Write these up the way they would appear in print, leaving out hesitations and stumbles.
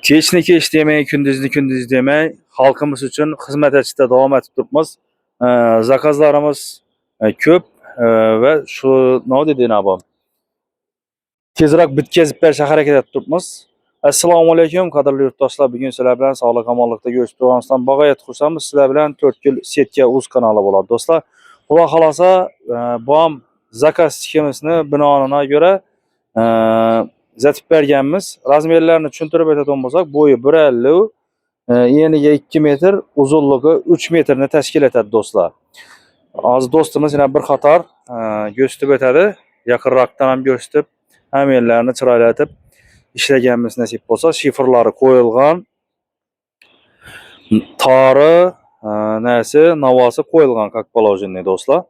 Kechni kech demey, kunduzni kunduz demey, halkımız için hizmet etishda davom etib turibmiz. Zakazlarimiz ko'p va shu nima deydi bu? Tezroq bitkazib berishga harakat etib turibmiz. Assalomu alaykum, qadrli yurtdoshlar. Bugun sizlar bilan sog'lik omonlikda görüşib turganimizdan bag'ayat xursandmiz. Sizlar bilan 4 yil setka uz kanali bo'ladi, do'stlar. Xudo xolasa, bu ham zakaz sxemasini binonuna göre zatib berganmiz. Razmerlarini tushuntirib aytadigan bo'lsak, bo'yi 1.50, eniga 2 metr, uzunligi 3 metrni tashkil etadi, do'stlar. Hozir do'stimiz yana bir qator ko'rsatib o'tadi. Yaqinroqdan ham ko'rsatib, hammalarni chiroylatib ishlaganimiz nasib bo'lsa, shifrlari qo'yilgan, tori, nasi, navosi qo'yilgan, как положено, do'stlar.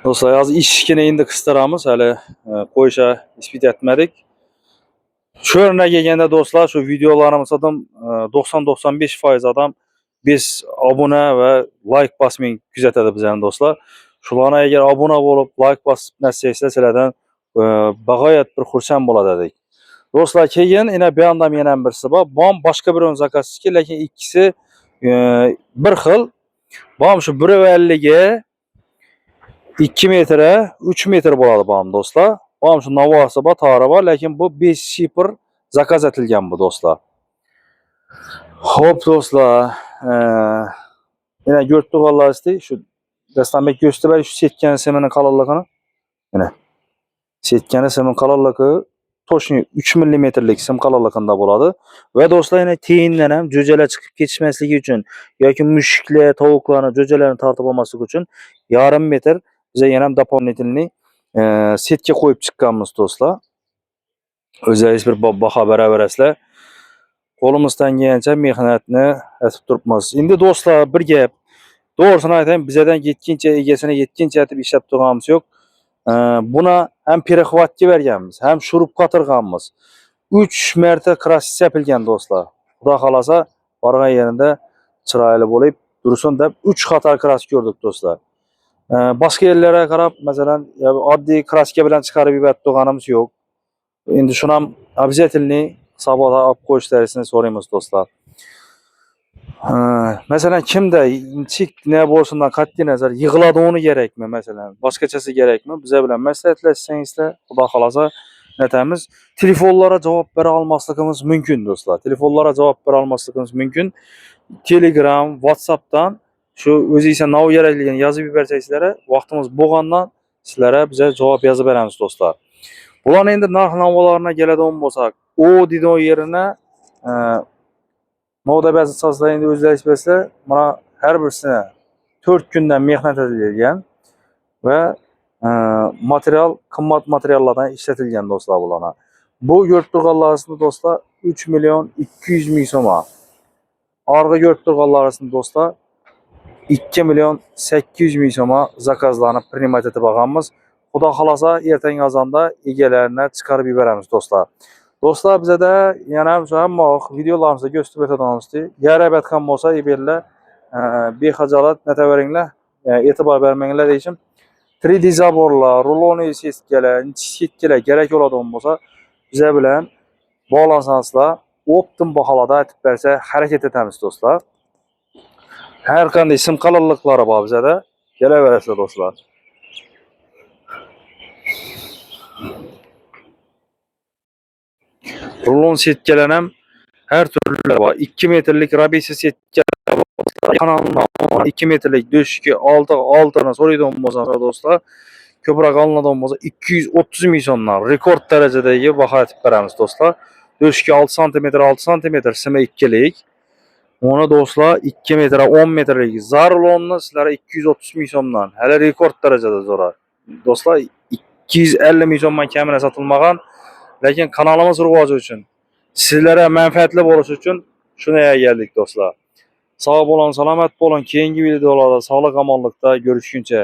Do'stlar, hozir eshikni endi qistiramiz, hali qo'yishga ispit etmadik. Shu o'rniga kelganda do'stlar, shu videolarimizdan 90-95% odam biz obuna va like bosmay kuzatadi bizlarni, do'stlar. Shularni agar obuna bo'lib, like bosib nasibsa, sizlardan bag'ayat bir xursand bo'ladi dedik. Do'stlar, keyin yana bu yoqdan yana birisi bor. Bu ham boshqa bir zakazchiki, lekin ikkisi bir xil. Bu ham shu 1.50 ga 2 metre, 3 metr bo'ladi bu ham, do'stlar. Bu ham shu navosi bor, tori bor, lekin bu 5 shifr zakaz etilgan bu, do'stlar. Xo'p, do'stlar, yana ko'rib turganlaringizdek, shu Dastonbek ko'rsatib shu setkani semini qalinligini. Mana setkani semin qalinligi to'shni 3 mmlik sim qalinligida bo'ladi. Va do'stlar, yana teyindan ham jo'jalar chiqib ketishmasligi uchun yoki mushuklar, tovuqlarni, jo'jalarni tortib olmasligi uchun 1,5 metr biza yana ham дополнительный setka qo'yib chiqqanmiz, do'stlar. O'zingiz bir baho beraverasizlar. Qo'limizdan kelgancha mehnatni etib turibmiz. Endi do'stlar, bir gap. Doğrusunu aytayım, bizden yetkince, egesine yetkince etib ishlab turganimiz yo'q. Buna hem perexvatga berganmiz, hem shurup qatırganmiz. 3 marta krasis yapilgan, do'stlar. Xudo xolasa, borgan yerinde chiroyli bo'lib tursin deb 3 qator kras ko'rdik, do'stlar. Boshqa yerlarga qarab, masalan, oddiy kraska bilan chiqarib yuborib turganimiz yo'q. Endi shuni ham обязательный hisobotga olib qo'yishlarini so'raymiz, do'stlar. Mesela kimde chik ne bo'lsindan qat'iy nazar yig'iladiğini kerakmi, masalan, boshqachasi kerakmi? Bize bilan maslahatlashsangizlar, xudo xolasa aytamiz. Telefonlara javob bera olmasligimiz mumkin, do'stlar. Telefonlara javob bera olmasligimiz mumkin. Telegram, WhatsApp'dan shu o'zingizga nav kerakligini yozib yuborsangizlar, vaqtimiz bo'lgandan sizlarga biza javob yozib beramiz, do'stlar. Bularning endi narx-navolarına keladigan bo'lsak, o degan yerine Moda bazı sazlarında o'zlariz bilsa, mana har birisine 4 kundan mehnat edilgan ve material, qimmat materiallardan ishlatilgan, do'stlar, bularni. Bu ko'rib turganlaringizni, do'stlar, 3 milyon 200 ming so'm. Orqa ko'rib turganlaringizni, do'stlar, 2 milyon 800 ming so'm zakazlarni primat etib olganmiz. Xudo xolasa, ertangi azonda egalarini chiqarib yuboramiz, do'stlar. Do'stlar, bizada yana ham hamma videolarimizda ko'rsatib o'tadiganimizda, yarabatgan bo'lsa, eberlar, behajolat nataveringlar, e'tibor bermanglar deyishim. 3D zaborlar, ruloniy setkalar, setkalar kerak bo'ladigan bo'lsa, bizlar bilan bog'lansangizlar, optim baholarda aytib bersa, harakat etamiz, do'stlar. Har qanday sim qalinliklari bor bizada, kelaverasizlar, do'stlar. Rulon setkalar ham her türlü var. 2 metrlik rabisi setkalar var. Kanalına 2 metrlik döşki altına soruydum bo'lsa, do'stlar. Ko'proq alinadigan bo'lsa 230 ming so'mdan rekord darajadagi baho etib beramiz, do'stlar. Döşki 6 cm 6 cm simi 2lik. Onu, do'stlar, 2 metr 10 metrlik zarlonni sizlarga 230 ming so'mdan hali rekord darajada zo'ra. Do'stlar, 250 ming so'mdan kamina sotilmagan. Lekin kanalimiz rivoji uchun, sizlarga manfaatli bo'lishi uchun shunga keldik, do'stlar. Sog' bo'lin, salomat bo'lin. Keyingi videolarda sog'lik omonlikda görüşguncha